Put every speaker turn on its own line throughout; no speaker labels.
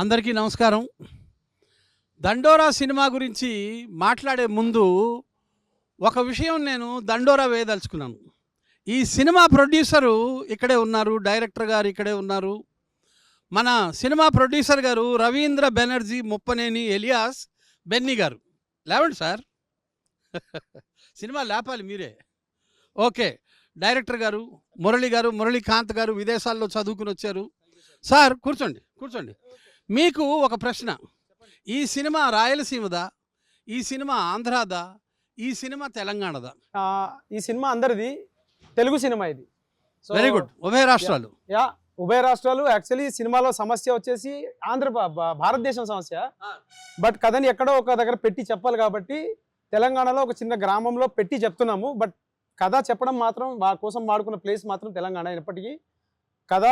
అందరికీ నమస్కారం. 'దండోరా' సినిమా గురించి మాట్లాడే ముందు ఒక విషయం నేను దండోరా వేయదలుచుకున్నాను. ఈ సినిమా ప్రొడ్యూసరు ఇక్కడే ఉన్నారు, డైరెక్టర్ గారు ఇక్కడే ఉన్నారు. మన సినిమా ప్రొడ్యూసర్ గారు రవీంద్ర బెనర్జీ ముప్పనేని ఎలియాస్ బెన్నీ గారు. లేవండి సార్. సినిమా లేపాలి మీరే. ఓకే. డైరెక్టర్ గారు మురళి గారు, మురళీకాంత్ గారు విదేశాల్లో చదువుకుని వచ్చారు. సార్ కూర్చోండి, కూర్చోండి. మీకు ఒక ప్రశ్న. ఈ సినిమా రాయలసీమదా? ఈ సినిమా ఆంధ్రాదా? ఈ సినిమా తెలంగాణదా?
ఈ సినిమా అందరిది, తెలుగు సినిమా ఇది.
Very good. ఉభయ రాష్ట్రాలు.
యా, ఉభయ రాష్ట్రాలు. యాక్చువల్లీ సినిమాలో సమస్య వచ్చేసి భారతదేశం సమస్య. బట్ కథని ఎక్కడో ఒక దగ్గర పెట్టి చెప్పాలి కాబట్టి తెలంగాణలో ఒక చిన్న గ్రామంలో పెట్టి చెప్తున్నాము. బట్ కథ చెప్పడం మాత్రం కోసం వాడుకున్న ప్లేస్ మాత్రం తెలంగాణ అయినప్పటికీ కథ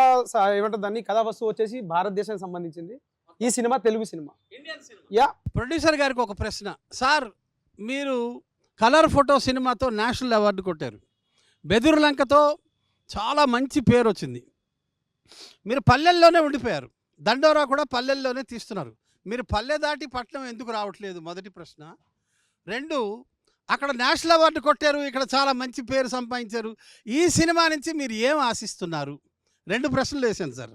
ఏమంటారు దాన్ని, కథా వస్తువు వచ్చేసి భారతదేశానికి సంబంధించింది. ఈ cinema Telugu cinema. Yeah.
Producer గారికి ఒక ప్రశ్న. సార్, మీరు కలర్ ఫోటో సినిమాతో నేషనల్ అవార్డు కొట్టారు. బెదురులంకతో చాలా మంచి పేరు వచ్చింది. మీరు పల్లెల్లోనే ఉండిపోయారు. దండోరా కూడా పల్లెల్లోనే తీస్తున్నారు. మీరు పల్లె దాటి పట్నం ఎందుకు రావట్లేదు? మొదటి ప్రశ్న. రెండు, అక్కడ నేషనల్ అవార్డు కొట్టారు, ఇక్కడ చాలా మంచి పేరు సంపాదించారు. ఈ సినిమా నుంచి మీరు ఏం ఆశిస్తున్నారు? రెండు ప్రశ్నలు వేసాను సార్.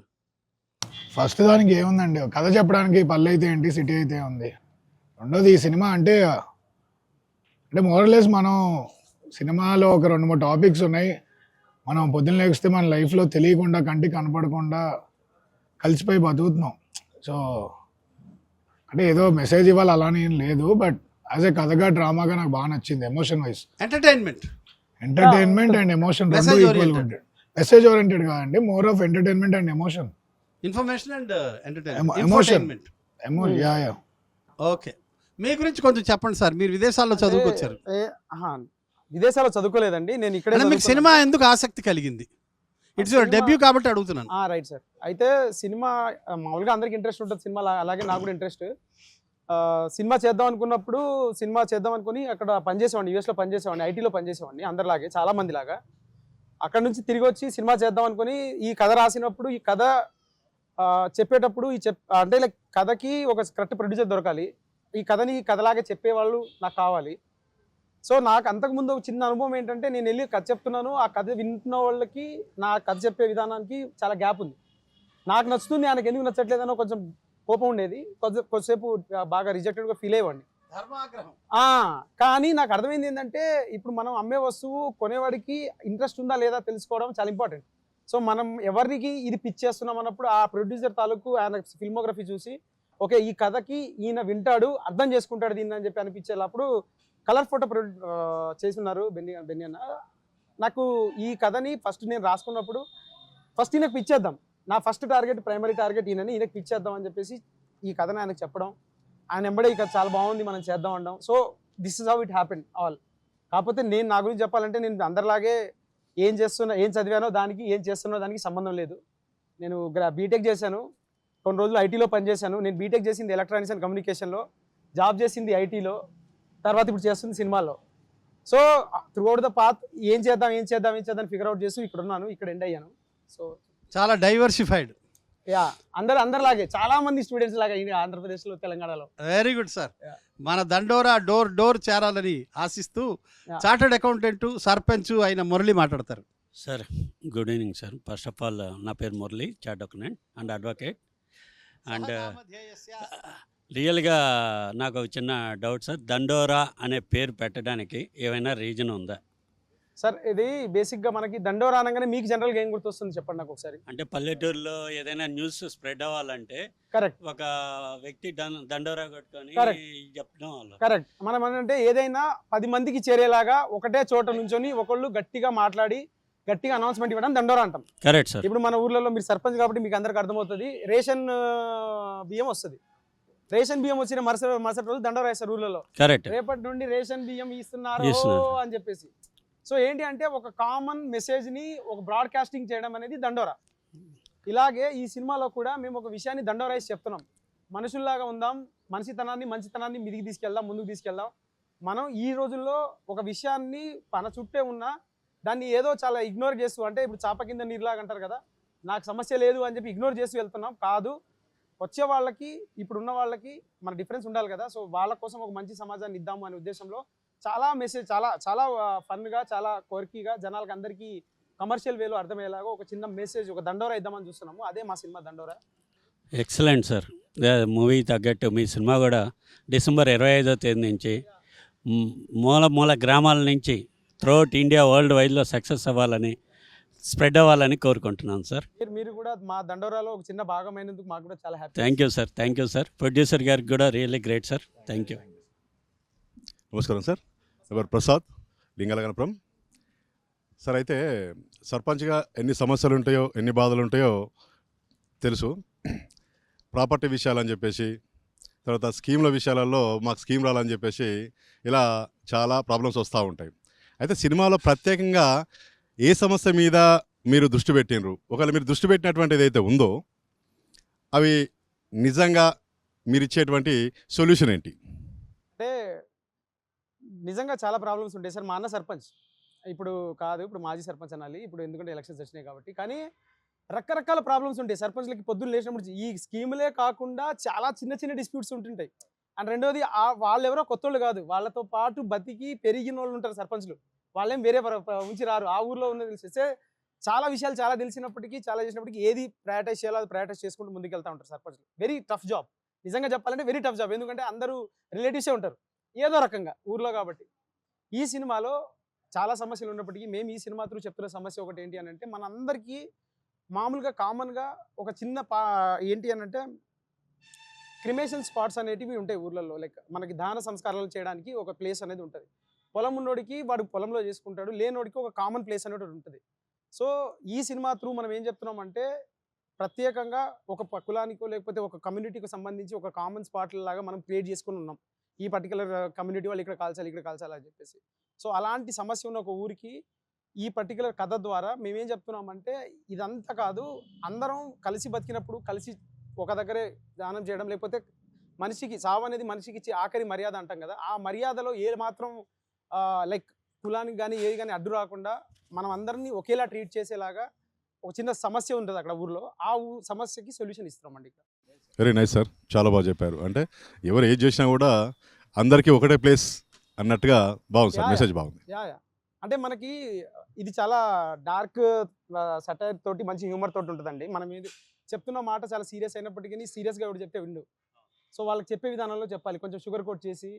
ఫస్ట్ దానికి ఏముందండి, కథ చెప్పడానికి పల్లె అయితే ఏంటి, సిటీ అయితే ఉంది. రెండోది ఈ సినిమా అంటే మోరలెస్ మనం సినిమాలో ఒక 2-3 టాపిక్స్ ఉన్నాయి. మనం పొద్దున్న లేస్తే మన లైఫ్లో తెలియకుండా, కంటికి కనపడకుండా కలిసిపోయి బతుకుతున్నాం. సో అంటే ఏదో మెసేజ్ ఇవ్వాలి అలానే ఏం లేదు. బట్ యాజ్ ఏ కథగా, డ్రామాగా నాకు బాగా నచ్చింది. Emotion wise
entertainment
and emotion రెండు ఈక్వల్గా ఉంటాయి. మెసేజ్ ఓరియంటెడ్ కాదండి, more of entertainment and emotion.
Information and entertainment. Okay. మీ గురించి కొంచెం చెప్పండి సార్. మీరు విదేశాల్లో చదువుకొచ్చారు.
విదేశాల్లో చదువుకోలేదండి, నేను ఇక్కడ.
మీకు సినిమా ఎందుకు ఆసక్తి కలిగింది? ఇట్స్ యువర్ డెబ్యూ కాబట్టి అడుగుతున్నాను.
Right sir. అయితే సినిమా మామూలుగా అందరికి ఇంట్రెస్ట్ ఉంటుంది సినిమా, అలాగే నాకు కూడా ఇంట్రెస్ట్. సినిమా చేద్దాం అనుకుని అక్కడ పనిచేసేవాడిని, యూఎస్లో పనిచేసేవాడిని, ఐటీలో పనిచేసేవాడిని, అందరిలాగే చాలా మంది లాగా. అక్కడ నుంచి తిరిగి వచ్చి సినిమా చేద్దాం అనుకుని ఈ కథ రాసినప్పుడు, ఈ కథ చెప్పేటప్పుడు అంటే లైక్ కథకి ఒక కరెక్ట్ ప్రొడ్యూసర్ దొరకాలి, ఈ కథని కథలాగే చెప్పేవాళ్ళు నాకు కావాలి. సో నాకు అంతకుముందు ఒక చిన్న అనుభవం ఏంటంటే, నేను వెళ్ళి కథ చెప్తున్నాను, ఆ కథ వింటున్న వాళ్ళకి నా కథ చెప్పే విధానానికి చాలా గ్యాప్ ఉంది. నాకు నచ్చుతుంది, ఆయనకు ఎందుకు నచ్చట్లేదనో కొంచెం కోపం ఉండేది. కొద్దిసేపు బాగా రిజెక్టెడ్గా ఫీల్ అయ్యేవాడిని. కానీ నాకు అర్థమైంది ఏంటంటే, ఇప్పుడు మనం అమ్మే వస్తువు కొనేవాడికి ఇంట్రెస్ట్ ఉందా లేదా తెలుసుకోవడం చాలా ఇంపార్టెంట్. సో మనం ఎవరికి ఇది పిచ్ చేస్తున్నాం అన్నప్పుడు ఆ ప్రొడ్యూసర్ తాలూకు ఆయన ఫిల్మోగ్రఫీ చూసి, ఓకే ఈ కథకి ఈయన వింటాడు, అర్థం చేసుకుంటాడు దీన్ని అని చెప్పి అనిపించేటప్పుడు కలర్ ఫోటో చేస్తున్నారు బెన్నీ అన్న. నాకు ఈ కథని ఫస్ట్ నేను రాసుకున్నప్పుడు ఫస్ట్ ఈయనకు పిచ్ చేద్దాం, నా ఫస్ట్ టార్గెట్, ప్రైమరీ టార్గెట్ ఈయనకు పిచ్ చేద్దాం అని చెప్పేసి ఈ కథని ఆయనకు చెప్పడం, ఆయన వెంబడే ఈ కథ చాలా బాగుంది మనం చేద్దాం అనడం. So this is how it happen all. కాకపోతే నేను నా గురించి చెప్పాలంటే, నేను అందరిలాగే ఏం చదివానో దానికి, ఏం చేస్తున్నో దానికి సంబంధం లేదు. నేను బీటెక్ చేశాను, కొన్ని రోజులు ఐటీలో పనిచేశాను. నేను బీటెక్ చేసింది ఎలక్ట్రానిక్స్ అండ్ కమ్యూనికేషన్లో, జాబ్ చేసింది ఐటీలో, తర్వాత ఇప్పుడు చేస్తుంది సినిమాలో. సో త్రూఅవుట్ ద పాత్ ఏం చేద్దాం ఫిగర్ అవుట్ చేస్తూ ఇక్కడ ఉన్నాను, ఇక్కడ ఎండ్ అయ్యాను. సో
చాలా డైవర్సిఫైడ్.
యా, అందరిలాగే చాలా మంది స్టూడెంట్స్ లాగా ఆంధ్రప్రదేశ్లో, తెలంగాణలో.
Very good sir. మన దండోరా డోర్ చేరాలని ఆశిస్తూ చార్టర్డ్ అకౌంటెంట్, సర్పంచ్ అయిన మురళి మాట్లాడతారు.
Sir, good evening sir. First of all నా పేరు Murali, chartered accountant and advocate. And రియల్గా నాకు ఒక చిన్న డౌట్ సార్, దండోరా అనే పేరు పెట్టడానికి ఏమైనా రీజన్ ఉందా
సార్? ఇది బేసిక్గా మనకి దండోరా అనగానే మీకు జనరల్గా ఏం గుర్తొస్తుంది చెప్పండి నాకు ఒకసారి.
అంటే పల్లెటూరులో ఏదైనా న్యూస్ స్ప్రెడ్ అవ్వాలంటే
కరెక్ట్,
ఒక వ్యక్తి దండోరా కొట్టుకొని చెప్పడం వల్ల.
కరెక్ట్. మనం అంటే ఏదైనా 10 మందికి చేరేలాగా ఒకటే చోట నుంచొని ఒకళ్ళు గట్టిగా మాట్లాడి గట్టిగా అనౌన్స్మెంట్ ఇవ్వడం దండోరా అంటాం.
Correct sir.
ఇప్పుడు మన ఊర్లలో మీరు సర్పంచ్ కాబట్టి మీకు అందరికి అర్థమవుతుంది, రేషన్ బియ్యం వస్తుంది. రేషన్ బియ్యం వచ్చిన మరుసటి రోజు దండోరా వేస్తారు ఊర్లలో.
కరెక్ట్.
రేపటి నుండి రేషన్ బియ్యం ఇస్తున్నారు అని చెప్పేసి. సో ఏంటి అంటే, ఒక కామన్ మెసేజ్ని ఒక బ్రాడ్కాస్టింగ్ చేయడం అనేది దండోరా. ఇలాగే ఈ సినిమాలో కూడా మేము ఒక విషయాన్ని దండోరైజ్ చెప్తున్నాం. మనుషుల్లాగా ఉందాం, మంచితనాన్ని మీదికి తీసుకెళ్దాం, ముందుకు తీసుకెళ్దాం. మనం ఈ రోజుల్లో ఒక విషయాన్ని మన చుట్టే ఉన్న దాన్ని ఏదో చాలా ఇగ్నోర్ చేస్తూ, అంటే ఇప్పుడు చాప కింద నీరులాగా అంటారు కదా, నాకు సమస్య లేదు అని చెప్పి ఇగ్నోర్ చేస్తూ వెళ్తున్నాం. కాదు, వచ్చే వాళ్ళకి ఇప్పుడున్న వాళ్ళకి మన డిఫరెన్స్ ఉండాలి కదా. సో వాళ్ళ కోసం ఒక మంచి సమాజాన్ని ఇద్దాము అనే ఉద్దేశంలో చాలా మెసేజ్ చాలా చాలా ఫన్గా చాలా కోరికగా జనాలకు అందరికీ కమర్షియల్ వేలో అర్థమయ్యేలాగా ఒక చిన్న మెసేజ్ ఒక దండోరా ఇద్దామని చూస్తున్నాము. అదే మా సినిమా దండోరా.
Excellent sir. మూవీ తగ్గట్టు మీ సినిమా కూడా డిసెంబర్ 25వ తేదీ నుంచి మూల మూల గ్రామాల నుంచి త్రూఅవుట్ ఇండియా వరల్డ్ వైడ్లో సక్సెస్ అవ్వాలని స్ప్రెడ్ అవ్వాలని కోరుకుంటున్నాను సార్.
మీరు కూడా మా దండోరాలో ఒక చిన్న భాగమైనందుకు మాకు కూడా చాలా happy.
Thank you sir. Producer గారికి కూడా really great sir. Thank you.
నమస్కారం సార్. ఎవరు ప్రసాద్ లింగలగనపురం సార్. అయితే సర్పంచ్గా ఎన్ని సమస్యలు ఉంటాయో ఎన్ని బాధలు ఉంటాయో తెలుసు. ప్రాపర్టీ విషయాలని చెప్పేసి, తర్వాత స్కీమ్ల విషయాలలో మాకు స్కీమ్ రాలని చెప్పేసి ఇలా చాలా ప్రాబ్లమ్స్ వస్తూ ఉంటాయి. అయితే సినిమాలో ప్రత్యేకంగా ఏ సమస్య మీద మీరు దృష్టి పెట్టినరు, ఒకవేళ మీరు దృష్టి పెట్టినటువంటి ఏదైతే ఉందో అవి నిజంగా మీరు ఇచ్చేటువంటి సొల్యూషన్ ఏంటి?
అంటే నిజంగా చాలా ప్రాబ్లమ్స్ ఉంటాయి సార్. మా అన్న సర్పంచ్ ఇప్పుడు కాదు, ఇప్పుడు మాజీ సర్పంచ్ అనాలి ఇప్పుడు, ఎందుకంటే ఎలక్షన్స్ వచ్చినాయి కాబట్టి. కానీ రకరకాల ప్రాబ్లమ్స్ ఉంటాయి సర్పంచ్లకి. పొద్దున్న లేచినప్పుడు ఈ స్కీములే కాకుండా చాలా చిన్న చిన్న డిస్ప్యూట్స్ ఉంటుంటాయి. అండ్ రెండోది వాళ్ళు ఎవరో కొత్తోళ్ళు కాదు, వాళ్ళతో పాటు బతికి పెరిగిన వాళ్ళు ఉంటారు సర్పంచ్లు. వాళ్ళేం వేరే ఉంచి రారు, ఆ ఊర్లో ఉన్నది తెలిసేస్తే చాలా విషయాలు చాలా తెలిసినప్పటికీ చాలా చేసినప్పటికీ ఏది ప్రయారిటైజ్ చేయాలో అది ప్రయారిటైజ్ చేసుకుంటూ ముందుకు వెళ్తూ ఉంటారు సర్పంచ్లు. వెరీ టఫ్ జాబ్, నిజంగా చెప్పాలంటే వెరీ టఫ్ జాబ్. ఎందుకంటే అందరూ రిలేటివ్సే ఉంటారు ఏదో రకంగా ఊర్లో కాబట్టి. ఈ సినిమాలో చాలా సమస్యలు ఉన్నప్పటికీ మేము ఈ సినిమా త్రూ చెప్తున్న సమస్య ఒకటి ఏంటి అని అంటే, మనందరికీ మామూలుగా కామన్గా ఒక చిన్న ఏంటి అని అంటే క్రిమేషన్ స్పాట్స్ అనేటివి ఉంటాయి ఊర్లలో. లైక్ మనకి దాన సంస్కారాలు చేయడానికి ఒక ప్లేస్ అనేది ఉంటుంది. పొలం ఉన్నోడికి వాడు పొలంలో చేసుకుంటాడు, లేనోడికి ఒక కామన్ ప్లేస్ అనేది ఉంటుంది. సో ఈ సినిమా త్రూ మనం ఏం చెప్తున్నామంటే, ప్రత్యేకంగా ఒక కులానికో లేకపోతే ఒక కమ్యూనిటీకి సంబంధించి ఒక కామన్ స్పాట్ల లాగా మనం క్రియేట్ చేసుకుని ఉన్నాం. ఈ పర్టికులర్ కమ్యూనిటీ వాళ్ళు ఇక్కడ కాల్చాలి అని చెప్పేసి. సో అలాంటి సమస్య ఉన్న ఒక ఊరికి ఈ పర్టికులర్ కథ ద్వారా మేమేం చెప్తున్నామంటే, ఇదంతా కాదు, అందరం కలిసి బతికినప్పుడు కలిసి ఒక దగ్గరే దానం చేయడం, లేకపోతే మనిషికి సావు అనేది మనిషికి ఇచ్చే ఆఖరి మర్యాద అంటాం కదా, ఆ మర్యాదలో ఏ మాత్రం లైక్ కులానికి కానీ ఏది కానీ అడ్డు రాకుండా మనం అందరినీ ఒకేలా ట్రీట్ చేసేలాగా ఒక చిన్న సమస్య ఉంటుంది అక్కడ ఊర్లో. ఆ సమస్యకి సొల్యూషన్ ఇస్తున్నామండి ఇక్కడ.
వెరీ నైస్ సార్, చాలా బాగా చెప్పారు. అంటే ఎవరు ఏది చేసినా కూడా అందరికీ ఒకటే ప్లేస్ అన్నట్టుగా బాగుంది సార్, మెసేజ్ బాగుంది.
యా అంటే మనకి ఇది చాలా డార్క్ సటైర్ తోటి మంచి హ్యూమర్ తోటి ఉంటుందండి. మనం ఇది చెప్తున్న మాట చాలా సీరియస్ అయినప్పటికీ సీరియస్గా ఎవరు చెప్తే విండు. సో వాళ్ళకి చెప్పే విధానంలో చెప్పాలి, కొంచెం షుగర్ కోట్ చేసి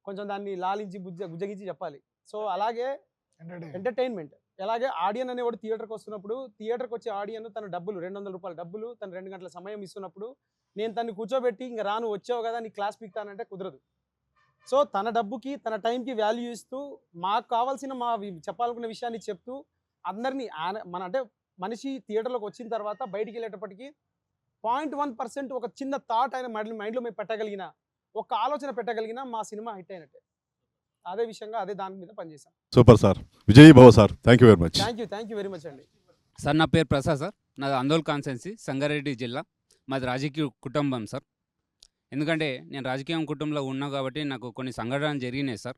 కొంచెం దాన్ని లాలించి గుజ్జగించి చెప్పాలి. సో అలాగే ఎంటర్టైన్మెంట్. అలాగే ఆడియన్ అనేవాడు థియేటర్కి వస్తున్నప్పుడు, థియేటర్కి వచ్చే ఆడియన్ తన డబ్బులు 200 రూపాయల డబ్బులు తను 2 గంటల సమయం ఇస్తున్నప్పుడు నేను తన్ని కూర్చోబెట్టి ఇంకా రాను వచ్చావు కదా నీ క్లాస్ పీక్తానంటే కుదరదు. సో తన డబ్బుకి తన టైంకి వాల్యూ ఇస్తూ మాకు కావాల్సిన మా చెప్పాలనుకున్న విషయాన్ని చెప్తూ అందరినీ అంటే మనిషి థియేటర్లోకి వచ్చిన తర్వాత బయటికి వెళ్ళేటప్పటికి 0.1% ఒక చిన్న థాట్ ఆయన మైండ్లో మేము పెట్టగలిగిన, ఒక ఆలోచన పెట్టగలిగిన మా సినిమా హిట్ అయినట్టే. అదే విషయంగా అదే దాని మీద పనిచేశాం.
సూపర్ సార్, విజయ్ భవ sir, thank you very much.
Thank you very much అండి.
సార్ నా పేరు ప్రసాద్ సార్, నాది అందోల్ కాన్స్టెన్సీ, సంగారెడ్డి జిల్లా. మాది రాజకీయ కుటుంబం సార్. ఎందుకంటే నేను రాజకీయ కుటుంబంలో ఉన్నా కాబట్టి నాకు కొన్ని సంఘటనలు జరిగినాయి సార్.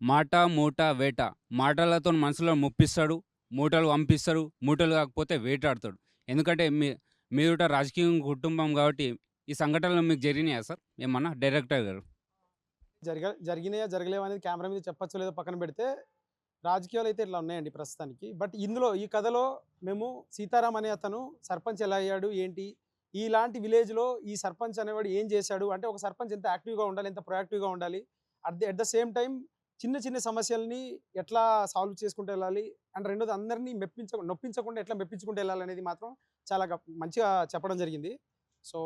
మాట మూట వేట, మాటలతో మనసులో ముప్పిస్తాడు, మూటలు పంపిస్తాడు, మూటలు కాకపోతే వేటాడతాడు. ఎందుకంటే మీరు రాజకీయ కుటుంబం కాబట్టి ఈ సంఘటనలు మీకు జరిగినాయా సార్ ఏమన్నా డైరెక్టర్ గారు?
జరిగినాయా జరగలేవా అనేది కెమెరా మీద చెప్పచ్చు లేదో పక్కన పెడితే, రాజకీయాలు అయితే ఇట్లా ఉన్నాయండి ప్రస్తుతానికి. బట్ ఇందులో ఈ కథలో మేము సీతారాం అనే అతను సర్పంచ్ ఎలా అయ్యాడు ఏంటి, ఇలాంటి విలేజ్లో ఈ సర్పంచ్ అనేవాడు ఏం చేశాడు అంటే, ఒక సర్పంచ్ ఎంత యాక్టివ్గా ఉండాలి, ఎంత ప్రొయాక్టివ్గా ఉండాలి, అట్ ద సేమ్ టైం చిన్న చిన్న సమస్యల్ని ఎట్లా సాల్వ్ చేసుకుంటూ వెళ్ళాలి, అండ్ రెండోది అందరినీ నొప్పించకుండా ఎట్లా మెప్పించుకుంటూ వెళ్ళాలి అనేది మాత్రం చాలా మంచిగా చెప్పడం జరిగింది. సో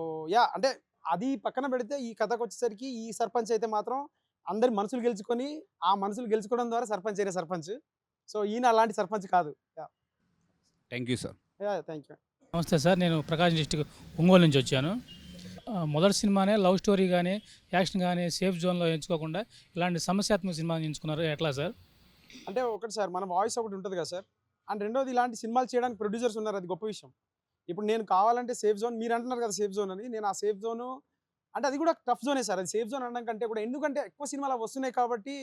అంటే అది పక్కన పెడితే ఈ కథకు వచ్చేసరికి ఈ సర్పంచ్ అయితే మాత్రం అందరి మనసులు గెలుచుకొని ఆ మనసులు గెలుచుకోవడం ద్వారా సర్పంచ్ అయిన సర్పంచ్. సో ఈయన అలాంటి సర్పంచ్ కాదు.
Thank you sir.
Thank you.
నమస్తే సార్, నేను ప్రకాశం డిస్ట్రిక్ట్ ఒంగోలు నుంచి వచ్చాను. మొదటి సినిమానే లవ్ స్టోరీ కానీ యాక్షన్ కానీ సేఫ్ జోన్లో ఎంచుకోకుండా ఇలాంటి సమస్యాత్మక సినిమా ఎంచుకున్నారు, ఎట్లా సార్?
అంటే ఒకటి సార్, మన వాయిస్ ఒకటి ఉంటుంది కదా సార్, అండ్ రెండోది ఇలాంటి సినిమాలు చేయడానికి ప్రొడ్యూసర్స్ ఉన్నారు, అది గొప్ప విషయం. ఇప్పుడు నేను కావాలంటే సేఫ్ జోన్, మీరు అంటున్నారు కదా సేఫ్ జోన్ అని, నేను ఆ సేఫ్ జోను అంటే అది కూడా టఫ్ జోనే సార్. అది సేఫ్ జోన్ అనడం కంటే కూడా, ఎందుకంటే ఎక్కువ సినిమాలు వస్తున్నాయి కాబట్టి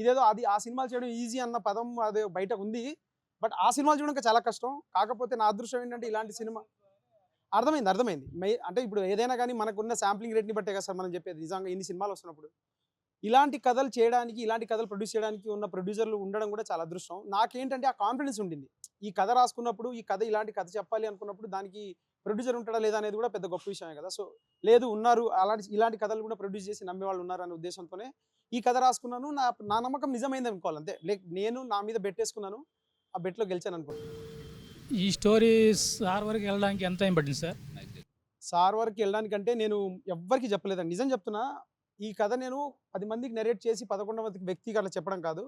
ఇదేదో అది ఆ సినిమాలు చేయడం ఈజీ అన్న పదం అది బయట ఉంది. బట్ ఆ సినిమాలు చూడడం చాలా కష్టం. కాకపోతే నా అదృష్టం ఏంటంటే ఇలాంటి సినిమా అర్థమైంది. అంటే ఇప్పుడు ఏదైనా కానీ మనకున్న శాంప్లింగ్ రేట్‌ని బట్టే కదా సార్ మనం చెప్పేది. నిజంగా ఇన్ని సినిమాలు వస్తున్నప్పుడు. ఇలాంటి కథలు చేయడానికి, ఇలాంటి కథలు ప్రొడ్యూస్ చేయడానికి ఉన్న ప్రొడ్యూసర్‌లు ఉండడం కూడా చాలా అదృష్టం. నాకేంటంటే ఆ కాన్ఫిడెన్స్ ఉండింది. ఈ కథ రాసుకున్నప్పుడు, ఈ కథ ఇలాంటి కథ చెప్పాలి అనుకున్నప్పుడు దానికి ప్రొడ్యూసర్ ఉంటాడా లేదా అనేది కూడా పెద్ద గొప్ప విషయమే కదా! సో, లేదు ఉన్నారు. ఇలాంటి కథలు కూడా ప్రొడ్యూస్ చేసి నమ్మేవాళ్ళు ఉన్నారు అనే ఉద్దేశంతోనే ఈ కథ రాసుకున్నాను. నా నమ్మకం నిజమైంది అనుకోవాలి అంతే. నేను నా మీద బెట్టేసుకున్నాను. ఆ బెట్‌లో గెలిచాను అనుకోండి.
ఈ స్టోరీ సార్ వరకు వెళ్ళడానికి ఎంత టైం పట్టింది సార్?
సార్ వరకు వెళ్ళడానికంటే నేను ఎవ్వరికీ చెప్పలేదండి. నిజం చెప్తున్నా. ఈ కథ నేను 10 మందికి నరేట్ చేసి 11వ వ్యక్తికి అట్లా చెప్పడం కాదు.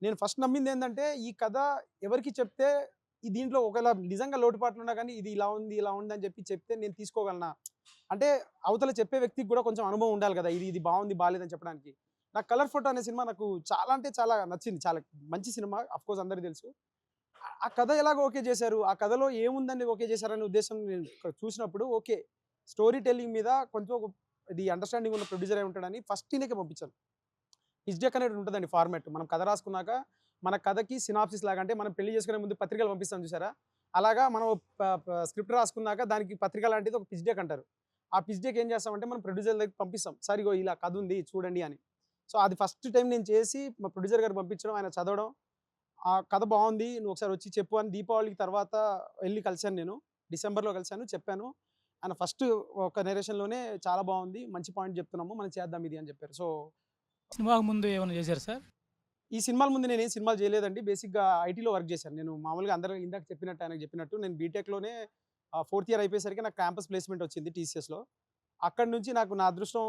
నేను ఫస్ట్ నమ్మిందేందంటే ఈ కథ ఎవరికి చెప్తే దీంట్లో ఒకవేళ నిజంగా లోటుపాట్లున్నా గానీ ఇది ఇలా ఉంది, ఇలా ఉంది అని చెప్తే నేను తీసుకోగలనా? అంటే అవతల చెప్పే వ్యక్తికి కూడా కొంచెం అనుభవం ఉండాలి కదా! ఇది బావుంది, బాలేదని చెప్పడానికి. నాకు 'కలర్ ఫోటో' అనే సినిమా నాకు చాలా అంటే చాలా నచ్చింది. చాలా మంచి సినిమా. ఆఫ్‌కోర్స్ అందరికీ తెలుసు. ఆ కథ ఎలాగ ఓకే చేశారు? ఆ కథలో ఏముందని ఓకే చేశారనే ఉద్దేశం నేను చూసినప్పుడు ఓకే. స్టోరీ టెల్లింగ్ మీద కొంచెం ఇది అండర్‌స్టాండింగ్ ఉన్న ప్రొడ్యూసర్ అయి ఉంటాడని ఫస్ట్ ఈయనకే పంపించాను. పిచ్ డెక్ అనేది ఉంటదండి ఫార్మాట్. మనం కథ రాసుకున్నాక మన కథకి సినాప్సిస్ లాగా అంటే మనం పెళ్లి చేసుకునే ముందు పత్రికలు పంపిస్తాం చూసారా? అలాగా మనం స్క్రిప్ట్ రాసుకున్నాక దానికి పత్రిక లాంటిది ఒక పిచ్ డెక్ అంటారు. ఆ పిచ్ డెక్ ఏం చేస్తామంటే మనం ప్రొడ్యూసర్ దగ్గరికి పంపిస్తాం. సార్ ఇగో ఇలా కథ ఉంది చూడండి అని. సో, అది ఫస్ట్ టైం నేను చేసి మా ప్రొడ్యూసర్ గారికి పంపించడం, ఆయన చదవడం, ఆ కథ బావుంది. నువ్వు ఒకసారి వచ్చి చెప్పు అని దీపావళికి తర్వాత వెళ్లి కలిసాను నేను. డిసెంబర్‌లో కలిసాను. చెప్పాను. ఆయన ఫస్ట్ ఒక నరేషన్‌లోనే చాలా బావుంది. మంచి పాయింట్ చెప్తున్నాము. మనం చేద్దాం ఇది అని చెప్పారు. సో,
సినిమాకు ముందు ఏమైనా చేశారా సార్?
ఈ సినిమాల ముందు నేనేం సినిమాలు చేయలేదండి. బేసిక్‌గా ఐటీలో వర్క్ చేశాను. నేను మామూలుగా అందరూ ఇందాక చెప్పినట్టు ఆయనకు చెప్పినట్టు నేను బీటెక్‌లోనే 4థ్ ఇయర్ అయిపోయేసరికి నాకు క్యాంపస్ ప్లేస్‌మెంట్ వచ్చింది టీసీఎస్‌లో. అక్కడి నుంచి నాకు నా అదృష్టం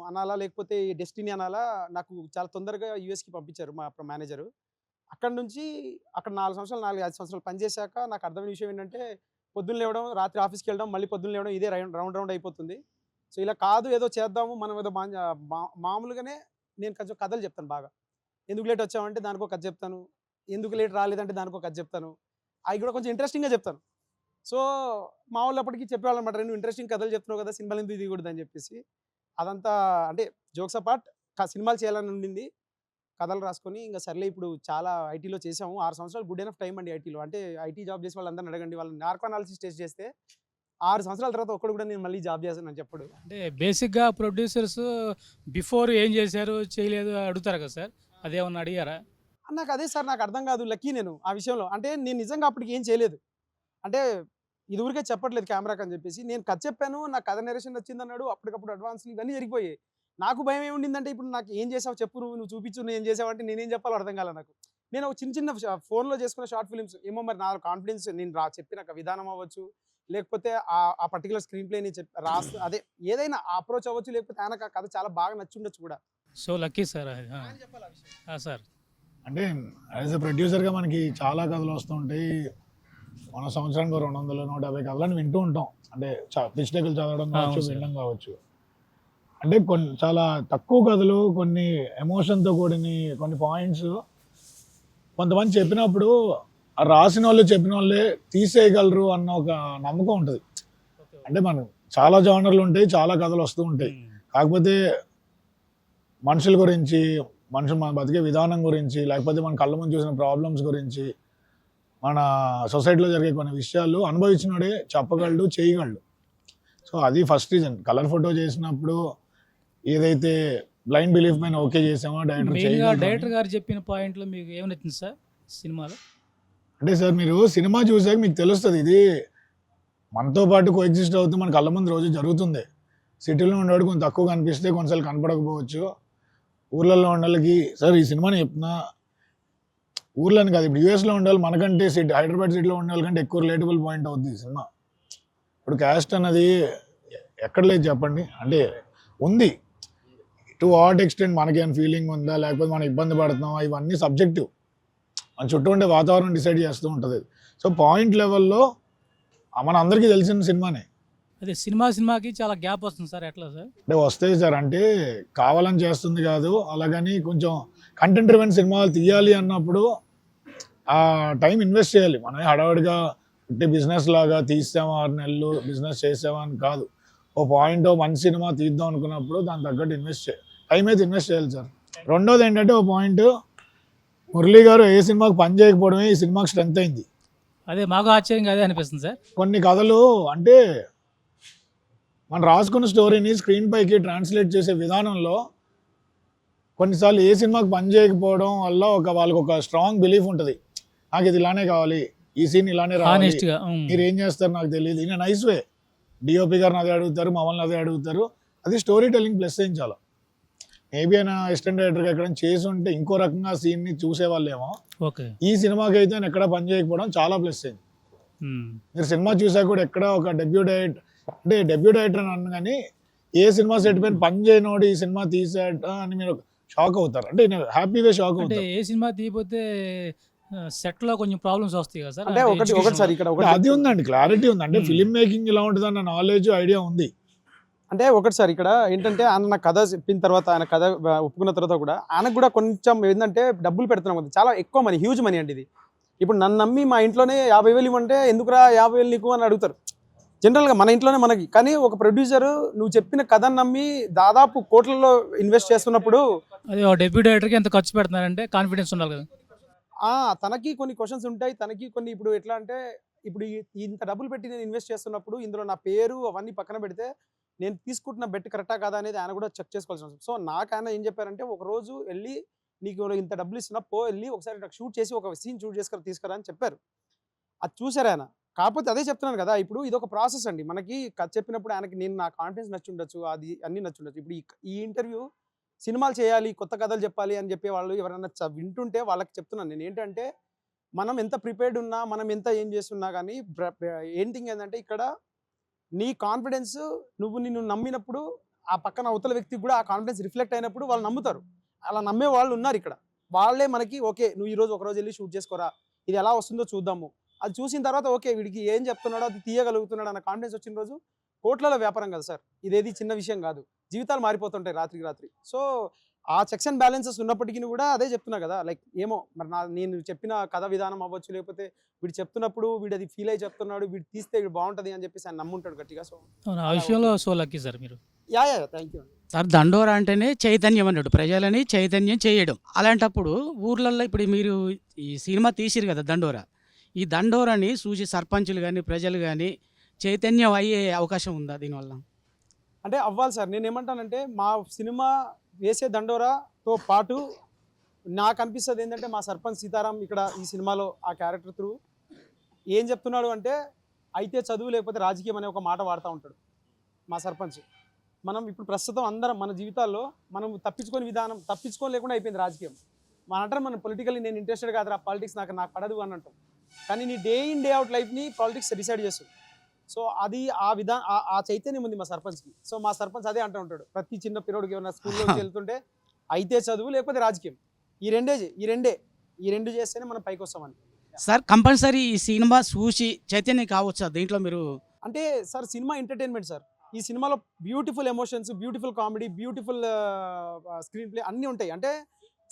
అనాలా? లేకపోతే డెస్టినీ అనాలా? నాకు చాలా తొందరగా యూఎస్‌కి పంపించారు మా మేనేజరు. అక్కడి నుంచి అక్కడ 4 సంవత్సరాలు 4, 5 సంవత్సరాలు పనిచేశాక నాకు అర్థమైన విషయం ఏంటంటే పొద్దున్న లేవడం, రాత్రి ఆఫీస్‌కెళ్ళడం, మళ్ళీ పొద్దున్న లేవడం ఇదే రౌండ్ అయిపోతుంది. సో, ఇలా కాదు ఏదో చేద్దాము మనం ఏదో మామూలుగానే నేను కొంచెం కథలు చెప్తాను బాగా. ఎందుకు లేట్ వచ్చావంటే దానికో కథ చెప్తాను. ఎందుకు లేట్ రాలేదంటే దానికో కథ చెప్తాను. అవి కూడా కొంచెం ఇంట్రెస్టింగ్‌గా చెప్తాను. సో, మా వాళ్ళు అప్పటికి చెప్పేవాళ్ళనమాట. "నువ్వు ఇంట్రెస్టింగ్ కథలు చెప్తున్నావు కదా! సినిమాలు ఎందుకు తీయకూడదని" చెప్పేసి. అదంతా అంటే జోక్స్ అపార్ట్ సినిమాలు చేయాలని ఉండింది. కథలు రాసుకొని ఇంక సర్లే ఇప్పుడు చాలా ఐటీలో చేసాము. 6 సంవత్సరాలు గుడ్ ఎనఫ్ టైమ్ అండి ఐటీలో. అంటే ఐటీ జాబ్ చేసే వాళ్ళందరిని అడగండి. వాళ్ళని నార్కో అనాలిసిస్ టెస్ట్ చేస్తే 6 సంవత్సరాల తర్వాత ఒక్కడు కూడా నేను మళ్ళీ జాబ్ చేశానని చెప్పడు.
అంటే బేసిక్‌గా ప్రొడ్యూసర్స్ బిఫోర్ ఏం చేశారు, చేయలేదు అడుగుతారు కదా సార్? అదేమన్నా అడిగారా?
నాకు అదే సార్ నాకు అర్థం కాదు. లక్కీ నేను ఆ విషయంలో. అంటే నేను నిజంగా అప్పటికి ఏం చేయలేదు. అంటే ఇది ఊరికే చెప్పట్లేదు కెమెరాకి అని చెప్పేసి. నేను కథ చెప్పాను. నాకు కథ నరేషన్ నచ్చిందన్నాడు. అప్పటికప్పుడు అడ్వాన్స్‌లు ఇవన్నీ జరిగిపోయాయి. నాకు భయం ఏముండిందంటే ఇప్పుడు నాకు ఏం చేసావు చెప్పు నువ్వు చూపించు నువ్వేం చేసావంటే నేనేం చెప్పాలో అర్థం కాలే నాకు. నేను ఒక చిన్న ఫోన్‌లో చేసుకున్న షార్ట్ ఫిల్మ్స్ ఏమో మరి నా కాన్ఫిడెన్స్ నేను చెప్పిన విధానం అవ్వచ్చు, లేకపోతే ఆ పర్టిక్యులర్ స్క్రీన్ ప్లేని అదే ఏదైనా అప్రోచ్ అవ్వచ్చు, లేకపోతే ఆయనకు ఆ కథ చాలా బాగా నచ్చుండొచ్చు కూడా.
సో లక్కీ సార్ అది. సార్
అంటే యాజ్ ఎ ప్రొడ్యూసర్గా మనకి చాలా కథలు వస్తుంటాయి. మన సంవత్సరానికి 200, 150 కథలను వింటూ ఉంటాం. అంటే పిచ్ డెక్లు చదవడం కావచ్చు, వినడం కావచ్చు. అంటే చాలా తక్కువ కథలు కొన్ని ఎమోషన్తో కూడిన కొన్ని పాయింట్స్ కొంతమంది చెప్పినప్పుడు రాసిన వాళ్ళు చెప్పిన వాళ్ళే తీసేయగలరు అన్న ఒక నమ్మకం ఉంటుంది. అంటే మనం చాలా జానర్లు ఉంటాయి, చాలా కథలు వస్తూ ఉంటాయి. కాకపోతే మనుషుల గురించి, మనుషులు మన బతికే విధానం గురించి, లేకపోతే మన కళ్ళ ముందు చూసిన ప్రాబ్లమ్స్ గురించి, మన సొసైటీలో జరిగే కొన్ని విషయాలు అనుభవించినోడే చెప్పగలడు, చేయగలడు. సో అది ఫస్ట్ రీజన్. కలర్ ఫోటో చేసినప్పుడు ఏదైతే బ్లైండ్ బిలీఫ్ పైన ఓకే చేసామో
డైరెక్టర్ గారు చెప్పిన పాయింట్లో మీకు ఏమి నచ్చింది సార్ సినిమాలో?
అంటే సార్ మీరు సినిమా చూసాక మీకు తెలుస్తుంది ఇది మనతో పాటు కోఎగ్జిస్ట్ అవుతూ మన కళ్ళ ముందు రోజు జరుగుతుంది. సిటీలో ఉండేవాడు కొంచెం తక్కువ కనిపిస్తే కొన్నిసార్లు కనపడకపోవచ్చు. ఊర్లలో ఉండే వాళ్ళకి సార్ ఈ సినిమాని చెప్తున్నా, ఊర్లోని కాదు ఇప్పుడు యూఎస్లో ఉండే వాళ్ళు మనకంటే హైదరాబాద్ సిటీలో ఉండే వాళ్ళకంటే ఎక్కువ రిలేటబుల్ పాయింట్ అవుతుంది ఈ సినిమా. ఇప్పుడు క్యాస్ట్ అన్నది ఎక్కడ లేదు చెప్పండి. అంటే ఉంది టు వాట్ ఎక్స్టెంట్ మనకేమైనా ఫీలింగ్ ఉందా, లేకపోతే మనం ఇబ్బంది పడుతున్నామా, ఇవన్నీ సబ్జెక్టివ్. మన చుట్టూ ఉండే వాతావరణం డిసైడ్ చేస్తూ ఉంటుంది. సో పాయింట్ లెవెల్లో మన అందరికీ తెలిసిన సినిమానే.
అదే సినిమాకి చాలా గ్యాప్ వస్తుంది సార్, ఎట్లా సార్?
అంటే వస్తాయి సార్, అంటే కావాలని చేస్తుంది కాదు. అలాగని కొంచెం కంటెంట్ డ్రివెన్ సినిమాలు తీయాలి అన్నప్పుడు ఆ టైం ఇన్వెస్ట్ చేయాలి. మనం హడావుడిగా అంటే బిజినెస్ లాగా తీసామా 6 నెలలు బిజినెస్ చేసామా అని కాదు. ఓ పాయింట్ మంచి సినిమా తీద్దాం అనుకున్నప్పుడు దాని తగ్గట్టు టైం అయితే ఇన్వెస్ట్ చేయాలి సార్. రెండోది ఏంటంటే ఓ పాయింట్ మురళీ గారు ఏ సినిమాకి పని చేయకపోవడమే ఈ సినిమాకి స్ట్రెంత్ అయింది.
అదే మాకు ఆశ్చర్యంగా అదే అనిపిస్తుంది సార్.
కొన్ని కథలు అంటే మనం రాసుకున్న స్టోరీని స్క్రీన్ పైకి ట్రాన్స్లేట్ చేసే విధానంలో కొన్నిసార్లు ఏ సినిమాకి పని చేయకపోవడం వల్ల వాళ్ళకి ఒక స్ట్రాంగ్ బిలీఫ్ ఉంటుంది, నాకు ఇది ఇలానే కావాలి, ఈ సీన్ ఇలానే రావాలి,
హానెస్ట్గా
మీరు ఏం చేస్తారు నాకు తెలియదు, ఇన్ నైస్ వే. డిఓపి గారిని అదే అడుగుతారు, మమ్మల్ని అదే అడుగుతారు. అది స్టోరీ టెల్లింగ్ ప్లస్ ఏం చాలా. మేబీ ఆయన అసిస్టెంట్ డైరెక్టర్గా ఎక్కడ చేసి ఉంటే ఇంకో రకంగా సీన్ని చూసేవాళ్ళేమో.
ఓకే.
ఈ సినిమాకి అయితే ఆయన ఎక్కడ పని చేయకపోవడం చాలా ప్లస్ అయింది. మీరు సినిమా చూసాక కూడా ఎక్కడ ఒక డెబ్యూ డైరెక్టర్ అని అన్న కానీ ఏ సినిమా సెట్ పైన పని చేయనోడు ఈ సినిమా తీసాట అని మీరు షాక్ అవుతారు. అంటే హ్యాపీగా షాక్
అంటే
అవుతారు.
ఏ సినిమా తీయకపోతే సెట్లో కొంచెం ప్రాబ్లమ్స్ వస్తాయి కదా సార్.
అంటే ఒకటి సార్ ఇక్కడ ఒకటి
అది ఉందండి, క్లారిటీ ఉంది. అంటే ఫిల్మ్ మేకింగ్ ఇలా ఉంటుంది అన్న నాలెడ్జ్ ఐడియా ఉంది.
అంటే ఒకటి సార్ ఇక్కడ ఏంటంటే ఆయన నా కథ చెప్పిన తర్వాత, ఆయన కథ ఒప్పుకున్న తర్వాత కూడా ఆయనకు కూడా కొంచెం ఏంటంటే డబ్బులు పెడుతున్నాం కదా, చాలా ఎక్కువ మనీ, హ్యూజ్ మనీ అండి ఇది. ఇప్పుడు నన్ను నమ్మి మా ఇంట్లోనే 50,000 ఇవ్వంటే ఎందుకురా 50,000 నీకు అని అడుగుతారు జనరల్గా మన ఇంట్లోనే మనకి. కానీ ఒక ప్రొడ్యూసర్ నువ్వు చెప్పిన కథను నమ్మి దాదాపు కోట్లలో ఇన్వెస్ట్ చేస్తున్నప్పుడు
అదే డెబ్యూ డైరెక్టర్కి ఎంత ఖర్చు పెడుతున్నారంటే కాన్ఫిడెన్స్ ఉండాలి కదా.
తనకి కొన్ని క్వశ్చన్స్ ఉంటాయి, తనకి కొన్ని ఇప్పుడు ఎట్లా అంటే ఇప్పుడు ఇంత డబ్బులు పెట్టి నేను ఇన్వెస్ట్ చేస్తున్నప్పుడు ఇందులో నా పేరు అవన్నీ పక్కన పెడితే నేను తీసుకుంటున్న బెట్ కరెక్టా కాదా అనేది ఆయన కూడా చెక్ చేసుకోవాల్సి వస్తుంది. సో నాకు ఆయన ఏం చెప్పారంటే, ఒక రోజు వెళ్ళి నీకు ఇంత డబ్బులు ఇస్తున్నా వెళ్ళి ఒకసారి నాకు షూట్ చేసి ఒక సీన్ షూట్ తీసుకురా అని చెప్పారు. అది చూసారు ఆయన. కాకపోతే అదే చెప్తున్నాను కదా, ఇప్పుడు ఇది ఒక ప్రాసెస్ అండి. మనకి కథ చెప్పినప్పుడు ఆయనకి నా కాన్ఫిడెన్స్ నచ్చుండొచ్చు, అది అన్నీ నచ్చుండొచ్చు. ఇప్పుడు ఈ ఇంటర్వ్యూ సినిమాలు చేయాలి, కొత్త కథలు చెప్పాలి అని చెప్పే వాళ్ళు ఎవరైనా వింటుంటే వాళ్ళకి చెప్తున్నాను నేను ఏంటంటే, మనం ఎంత ప్రిపేర్డ్ ఉన్నా, మనం ఎంత ఏం చేస్తున్నా కానీ ఏంటింగ్ ఏంటంటే ఇక్కడ నీ కాన్ఫిడెన్స్ నిన్ను నమ్మినప్పుడు ఆ పక్కన అవతల వ్యక్తికి కూడా ఆ కాన్ఫిడెన్స్ రిఫ్లెక్ట్ అయినప్పుడు వాళ్ళు నమ్ముతారు. అలా నమ్మే వాళ్ళు ఉన్నారు ఇక్కడ. వాళ్ళే మనకి ఓకే నువ్వు ఈరోజు ఒకరోజు వెళ్ళి షూట్ చేసుకోరా, ఇది ఎలా వస్తుందో చూద్దాము, అది చూసిన తర్వాత ఓకే వీడికి ఏం చెప్తున్నాడో అది తీయగలుగుతున్నాడు అన్న కాన్ఫిడెన్స్ వచ్చిన రోజు కోట్లలో వ్యాపారం కదా సార్. ఇదేది చిన్న విషయం కాదు, జీవితాలు మారిపోతుంటాయి రాత్రికి రాత్రి. సో ఆ చెక్స్ అండ్ బ్యాలెన్సెస్ ఉన్నప్పటికీ కూడా అదే చెప్తున్నా కదా, లైక్ ఏమో మరి నేను చెప్పిన కథ విధానం అవ్వచ్చు, లేకపోతే వీడు చెప్తున్నప్పుడు వీడు అది ఫీల్ అయ్యి చెప్తున్నాడు, వీడు తీస్తే వీడు బాగుంటుంది అని చెప్పేసి ఆయన నమ్ముంటాడు గట్టిగా. సో
ఆ విషయంలో సో లక్కీ సార్ మీరు.
Yeah thank you.
సార్ దండోరా అంటేనే చైతన్యం అన్నాడు, ప్రజలని చైతన్యం చేయడం. అలాంటప్పుడు ఊర్లలో ఇప్పుడు మీరు ఈ సినిమా తీసిరు కదా దండోరా, ఈ దండోరాని చూసి సర్పంచులు కానీ ప్రజలు కానీ చైతన్యం అయ్యే అవకాశం ఉందా దీనివల్ల?
అంటే అవ్వాలి సార్. నేను ఏమంటానంటే మా సినిమా వేసే దండోరాతో పాటు నాకు అనిపిస్తుంది ఏంటంటే, మా సర్పంచ్ సీతారాం ఇక్కడ ఈ సినిమాలో ఆ క్యారెక్టర్ త్రూ ఏం చెప్తున్నాడు అంటే, అయితే చదువు లేకపోతే రాజకీయం అనే ఒక మాట వాడుతూ ఉంటాడు మా సర్పంచ్. మనం ఇప్పుడు ప్రస్తుతం అందరం మన జీవితాల్లో మనం తప్పించుకోలేకుండా అయిపోయింది రాజకీయం. మనం పొలిటికల్లీ నేను ఇంట్రెస్టెడ్ కాదురా, పాలిటిక్స్ నాకు పడదు అని అంటాం. కానీ నీ డే ఇన్ డే అవుట్ లైఫ్ని పాలిటిక్స్ డిసైడ్ చేస్తుంది. సో అది ఆ చైతన్యం ఉంది మా సర్పంచ్కి. సో మా సర్పంచ్ అదే అంటూ ఉంటాడు ప్రతి చిన్న పిల్లోడికి, ఏమైనా స్కూల్లోకి వెళ్తుంటే అయితే చదువు లేకపోతే రాజకీయం, ఈ రెండు చేస్తేనే మనం పైకి వస్తామని.
సార్ కంపల్సరీ ఈ సినిమా చూసి చైతన్యం కావచ్చు దీంట్లో మీరు
అంటే సార్ సినిమా ఎంటర్టైన్మెంట్ సార్. ఈ సినిమాలో beautiful emotions, beautiful comedy, beautiful screen play అన్నీ ఉంటాయి. అంటే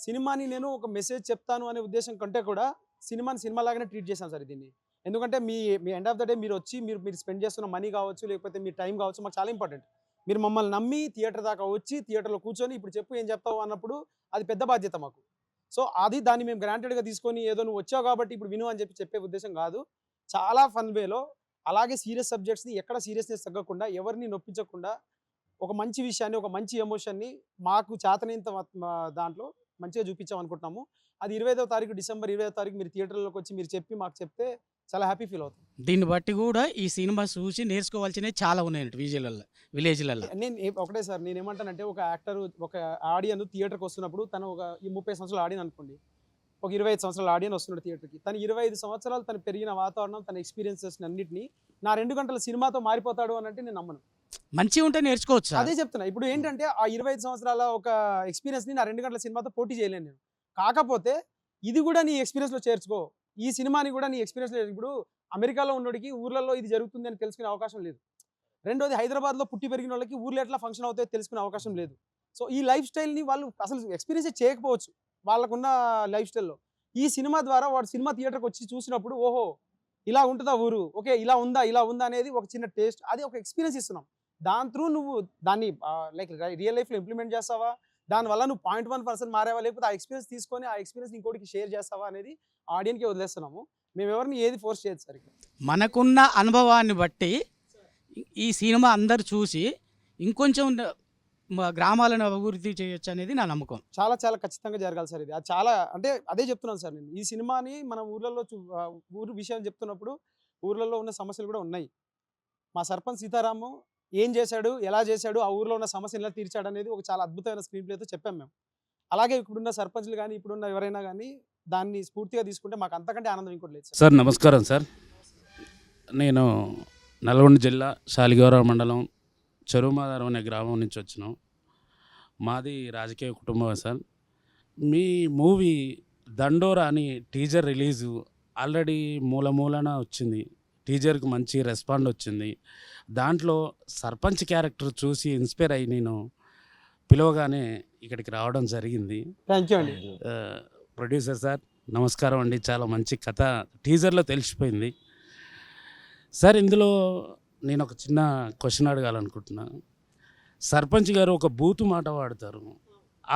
సినిమాని నేను ఒక మెసేజ్ చెప్తాను అనే ఉద్దేశం కంటే కూడా సినిమాని సినిమా లాగానే ట్రీట్ చేశాను సార్ దీన్ని. ఎందుకంటే మీ ఎండ్ ఆఫ్ ద డే మీరు వచ్చి మీరు స్పెండ్ చేస్తున్న మనీ కావచ్చు, లేకపోతే మీ టైం కావచ్చు, మాకు చాలా ఇంపార్టెంట్. మీరు మమ్మల్ని నమ్మి థియేటర్ దాకా వచ్చి థియేటర్లో కూర్చొని ఇప్పుడు చెప్పు ఏం చెప్తావు అన్నప్పుడు అది పెద్ద బాధ్యత మాకు. సో దాన్ని మేము గ్రాంటెడ్గా తీసుకొని ఏదో నువ్వు వచ్చావు కాబట్టి ఇప్పుడు విను అని చెప్పే ఉద్దేశం కాదు. చాలా ఫన్ వేలో, అలాగే సీరియస్ సబ్జెక్ట్స్ని ఎక్కడ సీరియస్నెస్ తగ్గకుండా, ఎవరిని నొప్పించకుండా ఒక మంచి విషయాన్ని, ఒక మంచి ఎమోషన్ని మాకు చేతనైనంత దాంట్లో మంచిగా చూపించాం అనుకుంటున్నాము. అది 25వ తారీఖు డిసెంబర్ 25వ తారీఖు మీరు థియేటర్లోకి వచ్చి మీరు చెప్పి మాకు చెప్తే చాలా హ్యాపీ ఫీల్ అవుతుంది.
దీన్ని బట్టి కూడా ఈ సినిమా చూసి నేర్చుకోవాల్సినవి చాలా ఉన్నాయండి విలేజ్లలో.
నేను ఒకటే సార్, నేను ఏమంటానంటే ఒక యాక్టర్, ఒక ఆడియన్ థియేటర్కి వస్తున్నప్పుడు తను ఒక 30 సంవత్సరాల ఆడియన్ అనుకోండి, ఒక 25 సంవత్సరాల ఆడియన్ వస్తున్నాడు థియేటర్కి. తను 25 సంవత్సరాలు తను పెరిగిన వాతావరణం, తన ఎక్స్పీరియన్సెస్ అన్నింటినీ నా 2 గంటల సినిమాతో మారిపోతాడు అని అంటే నేను నమ్మను.
మంచిగా ఉంటే నేర్చుకోవచ్చు.
అదే చెప్తున్నా. ఇప్పుడు ఏంటంటే ఆ 25 సంవత్సరాల ఒక ఎక్స్పీరియన్స్ని నా 2 గంటల సినిమాతో పోటీ చేయలేను నేను. కాకపోతే ఇది కూడా నీ ఎక్స్పీరియన్స్లో చేర్చుకో, ఈ సినిమాని కూడా నీ ఎక్స్పీరియన్స్లో. ఇప్పుడు అమెరికాలో ఉన్నోడికి ఊర్లలో ఇది జరుగుతుంది అని తెలుసుకునే అవకాశం లేదు. రెండోది హైదరాబాద్లో పుట్టి పెరిగిన వాళ్ళకి ఊర్లో ఎట్లా ఫంక్షన్ అవుతాయో తెలుసుకునే అవకాశం లేదు. సో ఈ లైఫ్ స్టైల్ని వాళ్ళు అసలు ఎక్స్పీరియన్స్ చేయకపోవచ్చు వాళ్ళకున్న లైఫ్ స్టైల్లో. ఈ సినిమా ద్వారా వాడు సినిమా థియేటర్కి వచ్చి చూసినప్పుడు ఓహో ఇలా ఉంటుందా ఊరు, ఓకే ఇలా ఉందా అనేది ఒక చిన్న టేస్ట్, అది ఒక ఎక్స్పీరియన్స్ ఇస్తున్నాం. దాని త్రూ నువ్వు దాన్ని లైక్ రియల్ లైఫ్లో ఇంప్లిమెంట్ చేస్తావా, దానివల్ల నువ్వు 0.1% మారేవా, లేకపోతే ఆ ఎక్స్పీరియన్స్ తీసుకొని ఆ ఎక్స్పీరియన్స్ ఇంకోటికి షేర్ చేస్తావా అనేది ఆడియన్కి వదిలేస్తున్నాము. మేము ఎవరిని ఏది ఫోర్స్ చేయదు సార్ ఇక్కడ.
మనకున్న అనుభవాన్ని బట్టి ఈ సినిమా అందరు చూసి ఇంకొంచెం గ్రామాలను అభివృద్ధి చేయొచ్చు అనేది నా నమ్మకం.
చాలా చాలా ఖచ్చితంగా జరగాలి సార్ ఇది. అది చాలా అంటే అదే చెప్తున్నాను సార్ నేను. ఈ సినిమాని మనం ఊర్లలో ఊరు విషయం చెప్తున్నప్పుడు ఊర్లలో ఉన్న సమస్యలు కూడా ఉన్నాయి. మా సర్పంచ్ సీతారాము ఏం చేశాడు, ఎలా చేశాడు, ఆ ఊర్లో ఉన్న సమస్యలు ఎలా తీర్చాడు అనేది ఒక చాలా అద్భుతమైన స్క్రీన్ ప్లేతో చెప్పాం మేము. అలాగే ఇప్పుడున్న సర్పంచ్లు కానీ ఇప్పుడున్న ఎవరైనా కానీ దాన్ని స్ఫూర్తిగా తీసుకుంటే మాకు అంతకంటే ఆనందం ఇంకోటి లేదు సార్.
సార్ నమస్కారం సార్. నేను నల్గొండ జిల్లా శాలిగౌరవ మండలం చెరువుమాధారం అనే గ్రామం నుంచి వచ్చినాం. మాది రాజకీయ కుటుంబం సార్. మీ మూవీ దండోరా అని టీజర్ రిలీజు ఆల్రెడీ మూలన వచ్చింది. టీజర్కి మంచి రెస్పాండ్ వచ్చింది. దాంట్లో సర్పంచ్ క్యారెక్టర్ చూసి ఇన్స్పైర్ అయ్యి నేను పిలవగానే ఇక్కడికి రావడం జరిగింది.
థ్యాంక్ యూ అండి.
ప్రొడ్యూసర్ సార్ నమస్కారం అండి. చాలా మంచి కథ టీజర్లో తెలిసిపోయింది సార్. ఇందులో నేను ఒక చిన్న క్వశ్చన్ అడగాలనుకుంటున్నా. సర్పంచ్ గారు ఒక బూతు మాట వాడతారు.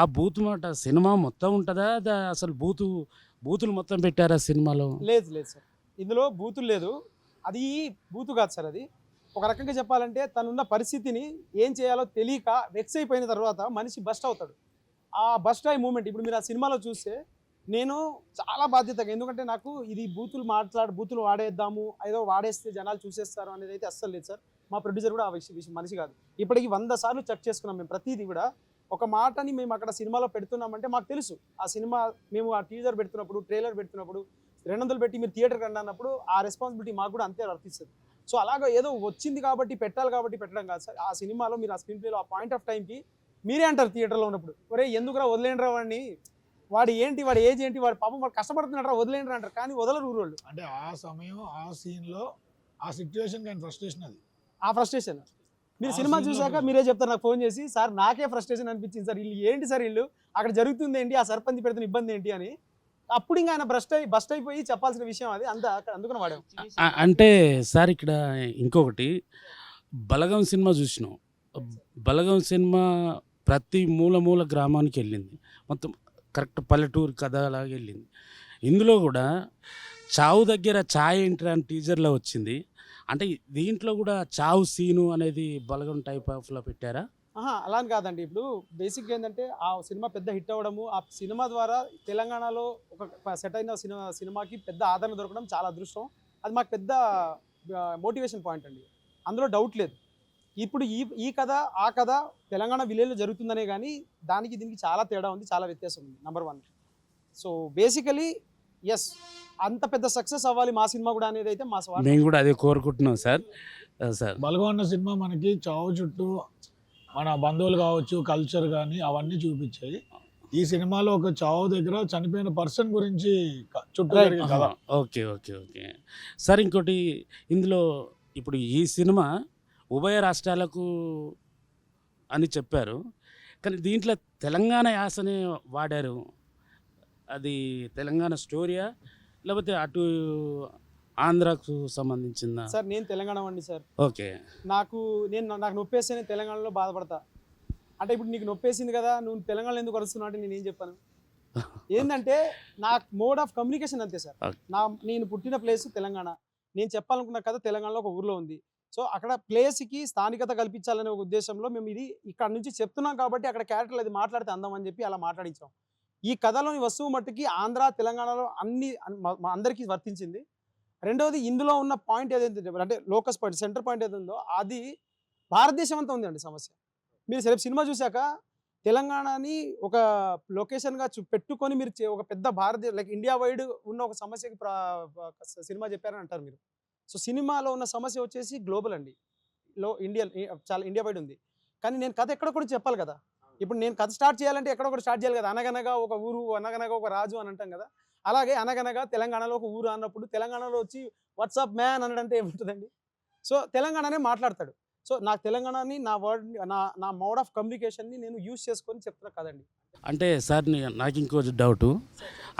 ఆ బూతు మాట సినిమా మొత్తం ఉంటుందా? అసలు బూతులు మొత్తం పెట్టారా సినిమాలో?
లేదు లేదు సార్, ఇందులో బూతులు లేదు. అది బూతు కాదు సార్. అది ఒక రకంగా చెప్పాలంటే తనున్న పరిస్థితిని ఏం చేయాలో తెలియక వెక్స్ అయిపోయిన తర్వాత మనిషి బస్ట్ అవుతాడు. ఆ బస్ట్ అయ్యే మూమెంట్ ఇప్పుడు మీరు ఆ సినిమాలో చూస్తే నేను చాలా బాధ్యతగా, ఎందుకంటే నాకు ఇది బూతులు వాడేద్దాము, ఏదో వాడేస్తే జనాలు చూసేస్తారు అనేది అయితే అస్సలు లేదు సార్. మా ప్రొడ్యూసర్ కూడా ఆ విషయం మనిషి కాదు. ఇప్పటికి 100 సార్లు చెక్ చేసుకున్నాం మేము. ప్రతిదీ కూడా ఒక మాటని మేము అక్కడ సినిమాలో పెడుతున్నామంటే మాకు తెలుసు ఆ సినిమా మేము ఆ టీజర్ పెడుతున్నప్పుడు, ట్రైలర్ పెడుతున్నప్పుడు 200 పెట్టి మీరు థియేటర్కి రండి అన్నప్పుడు ఆ రెస్పాన్సిబిలిటీ మాకు కూడా అంతే వర్తిస్తుంది. సో అలాగా ఏదో వచ్చింది కాబట్టి పెట్టాలి కాబట్టి పెట్టడం కాదు సార్. ఆ సినిమాలో మీరు ఆ స్క్రీన్ ప్లేలో ఆ పాయింట్ ఆఫ్ టైంకి మీరే అంటారు థియేటర్లో ఉన్నప్పుడు, ఒరే ఎందుకురా వదిలేండ్రా వాడిని, వాడు ఏంటి, వాడు ఏజ్ ఏంటి, వాడు పాపం వాడు కష్టపడుతున్నాడు వదిలేండ్రా అంటారు. కానీ వదలరు ఊరోళ్ళు.
అంటే ఆ సమయం ఆ సీన్లో ఆ సిచ్యువేషన్ కానీ ఫ్రస్ట్రేషన్ అది.
ఆ ఫ్రస్ట్రేషన్ మీరు సినిమా చూసాక మీరే చెప్తారు నాకు ఫోన్ చేసి, సార్ నాకే ఫ్రస్ట్రేషన్ అనిపించింది సార్, వీళ్ళు ఏంటి సార్, వీళ్ళు అక్కడ జరుగుతుంది ఏంటి, ఆ సర్పంచ్ పెడుతున్న ఇబ్బంది ఏంటి అని. అప్పుడు ఇంకా ఆయన బస్ట్ అయిపోయి చెప్పాల్సిన విషయం అది అంతా అందుకని వాడాం.
అంటే సార్ ఇక్కడ ఇంకొకటి, బలగం సినిమా చూసినాం. బలగం సినిమా ప్రతి మూల గ్రామానికి వెళ్ళింది, మొత్తం కరెక్ట్ పల్లెటూరు కథ అలాగే వెళ్ళింది. ఇందులో కూడా చావు దగ్గర ఛాయ్ ఏంటి అని టీజర్లో వచ్చింది. అంటే దీంట్లో కూడా చావు సీను అనేది బలగం టైప్ ఆఫ్లో పెట్టారా?
అలా అని కాదండి. ఇప్పుడు బేసిక్గా ఏంటంటే ఆ సినిమా పెద్ద హిట్ అవ్వడము, ఆ సినిమా ద్వారా తెలంగాణలో ఒక సెట్ అయిన సినిమాకి పెద్ద ఆదరణ దొరకడం చాలా అదృష్టం. అది మాకు పెద్ద మోటివేషన్ పాయింట్ అండి, అందులో డౌట్ లేదు. ఇప్పుడు ఈ కథ ఆ కథ తెలంగాణ విలేజ్లో జరుగుతుందనే కానీ దానికి దీనికి చాలా తేడా ఉంది, చాలా వ్యత్యాసం ఉంది. నెంబర్ 1. సో బేసికలీ ఎస్, అంత పెద్ద సక్సెస్ అవ్వాలి మా సినిమా కూడా అనేది అయితే మా స్వార్థం.
మేము కూడా అదే కోరుకుంటున్నాం సార్.
బలగం అన్న సినిమా మనకి చావు చుట్టూ మన బంధువులు కావచ్చు, కల్చర్ కానీ అవన్నీ చూపించాయి. ఈ సినిమాలో ఒక చావు దగ్గర చనిపోయిన పర్సన్ గురించి చుట్టూ కదా.
Okay sir. ఇంకోటి, ఇందులో ఇప్పుడు ఈ సినిమా ఉభయ రాష్ట్రాలకు అని చెప్పారు, కానీ దీంట్లో తెలంగాణ యాసనే వాడారు. అది తెలంగాణ స్టోరీయా లేకపోతే అటు ఆంధ్రాకు సంబంధించిందా?
సార్ నేను తెలంగాణ వాడిని సార్.
ఓకే.
నాకు నొప్పేస్తే నేను తెలంగాణలో బాధపడతా. అంటే ఇప్పుడు నీకు నొప్పేసింది కదా, నువ్వు తెలంగాణలో ఎందుకు వరుస్తున్నావు అంటే నేను ఏం చెప్పాను? ఏంటంటే నాకు మోడ్ ఆఫ్ కమ్యూనికేషన్ అంతే సార్. నేను పుట్టిన ప్లేస్ తెలంగాణ, నేను చెప్పాలనుకున్న కథ తెలంగాణలో ఒక ఊర్లో ఉంది. సో అక్కడ ప్లేస్కి స్థానికత కల్పించాలనే ఒక ఉద్దేశంలో మేము ఇది ఇక్కడ నుంచి చెప్తున్నాం కాబట్టి అక్కడ క్యారెక్టర్లు అది మాట్లాడితే అందం అని చెప్పి అలా మాట్లాడించాం. ఈ కథలోని వస్తువు మట్టుకి ఆంధ్ర తెలంగాణలో అందరికీ వర్తించింది. రెండవది ఇందులో ఉన్న పాయింట్ ఏదైతే అంటే లోకస్ పాయింట్, సెంటర్ పాయింట్ ఏదైతే ఉందో అది భారతదేశం అంతా ఉందండి సమస్య. మీరు రేపు సినిమా చూశాక తెలంగాణని ఒక లొకేషన్గా పెట్టుకొని మీరు ఒక పెద్ద లైక్ ఇండియా వైడ్ ఉన్న ఒక సమస్యకి సినిమా చెప్పారని అంటారు మీరు. సో సినిమాలో ఉన్న సమస్య వచ్చేసి గ్లోబల్ అండి, చాలా ఇండియా వైడ్ ఉంది. కానీ నేను కథ ఎక్కడ కూడా చెప్పాలి కదా. ఇప్పుడు నేను కథ స్టార్ట్ చేయాలంటే ఎక్కడ కూడా స్టార్ట్ చేయాలి కదా. అనగనగా ఒక ఊరు, అనగనగా ఒక రాజు అని అంటాం కదా. అలాగే అనగనగా తెలంగాణలో ఒక ఊరు అన్నప్పుడు తెలంగాణలో వచ్చి వాట్సాప్ మ్యాన్ అనడంటే ఏముంటుందండి. సో తెలంగాణనే మాట్లాడతాడు. సో నాకు తెలంగాణని నా మోడ్ ఆఫ్ కమ్యూనికేషన్ని నేను యూజ్ చేసుకొని చెప్తున్నా కదండి.
అంటే సార్ నాకు ఇంకో డౌటు,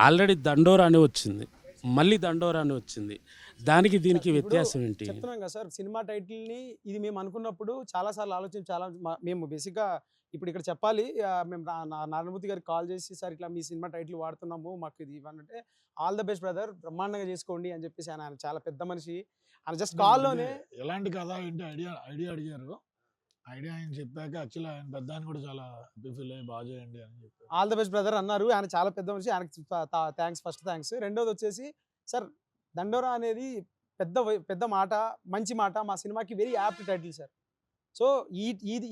ఆల్రెడీ దండోరా అని వచ్చింది, మళ్ళీ దండోరా అని వచ్చింది. దానికి దీనికి
ఇప్పుడు
వ్యత్యాసం ఏంటి?
చెప్తున్నాం కదా సార్, సినిమా టైటిల్ని ఇది మేము అనుకున్నప్పుడు చాలాసార్లు ఆలోచించి మేము బేసిక్గా ఇప్పుడు ఇక్కడ చెప్పాలి. మేము నారాయణమూర్తి గారికి కాల్ చేసి, సార్ ఇట్లా మీ సినిమా టైటిల్ వాడుతున్నాము, మాకు ఇది ఇవ్వనంటే, ఆల్ ద బెస్ట్ బ్రదర్, బ్రహ్మాండంగా చేసుకోండి అని చెప్పేసి ఆయన చాలా పెద్ద మనిషి. ఆయన జస్ట్ కాల్లోనే
ఎలాంటి కథ ఏంటి ఐడియా అడిగారు. ఐడియా ఆయన చెప్పాక యాక్చువల్లీ ఆయన పెద్ద ఆయన కూడా చాలా హ్యాపీ ఫీల్ అయ్యి బాగా చేయండి అని చెప్పి
ఆల్ ద బెస్ట్ బ్రదర్ అన్నారు. ఆయన చాలా పెద్ద మనిషి, ఆయనకి ఫస్ట్ థ్యాంక్స్. రెండోది వచ్చేసి సార్, దండోరా అనేది పెద్ద మాట, మంచి మాట. మా సినిమాకి very apt title sir. So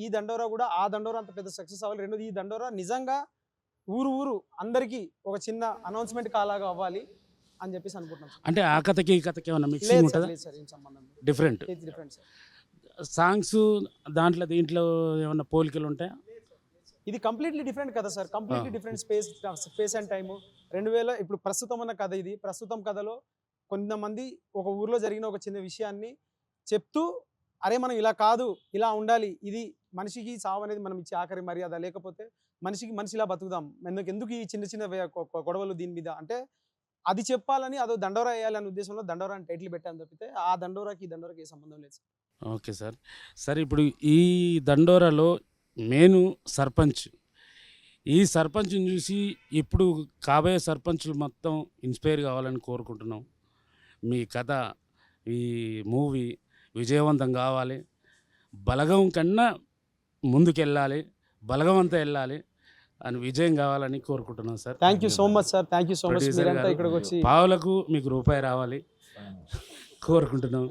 ఈ దండోరా కూడా ఆ దండోరా అంత పెద్ద సక్సెస్ అవ్వాలి. రెండోది ఈ దండోరా నిజంగా ఊరు అందరికీ ఒక చిన్న అనౌన్స్మెంట్ కాలాగా అవ్వాలి అని చెప్పేసి అనుకుంటున్నాం.
అంటే ఆ కథకి ఈ కథకి ఏమైనా మిక్సింగ్
లేదు
ఉంటుందా?
సార్, ఏం సంబంధం లేదు.
Different
different sir.
సాంగ్స్ దీంట్లో ఏమైనా పోలికలు ఉంటాయా?
ఇది కంప్లీట్లీ డిఫరెంట్ కదా sir, completely different space and time. 2000 ఇప్పుడు ప్రస్తుతం ఉన్న కథ ఇది. ప్రస్తుతం కథలో కొంతమంది ఒక ఊర్లో జరిగిన ఒక చిన్న విషయాన్ని చెప్తూ, అరే మనం ఇలా కాదు, ఇలా ఉండాలి, ఇది మనిషికి సావు అనేది మనం ఇచ్చే ఆఖరి మర్యాద, లేకపోతే మనిషి ఇలా బతుకుదాం, ఎందుకు ఈ చిన్న గొడవలు దీని మీద అంటే అది చెప్పాలని, అదో దండోరా వేయాలి అనే ఉద్దేశంలో దండోరా అని టైటిల్ పెట్టాను తప్పితే ఆ దండోరాకి ఏ సంబంధం లేదు సార్.
Okay sir. సరే, ఇప్పుడు ఈ దండోరాలో మెయిన్ సర్పంచ్, ఈ సర్పంచ్ని చూసి ఇప్పుడు కాబోయే సర్పంచ్లు మొత్తం ఇన్స్పైర్ కావాలని కోరుకుంటున్నాం. మీ కథ, ఈ మూవీ విజయవంతం కావాలి, బలగం కన్నా ముందుకెళ్ళాలి, బలగం అంతా వెళ్ళాలి అని, విజయం కావాలని కోరుకుంటున్నాం sir.
Thank you so much sir, thank you so much.
Producer
మీరంతా
గారు,
ఇక్కడికి వచ్చి
పావులకు మీకు రూపాయి రావాలి కోరుకుంటున్నాం.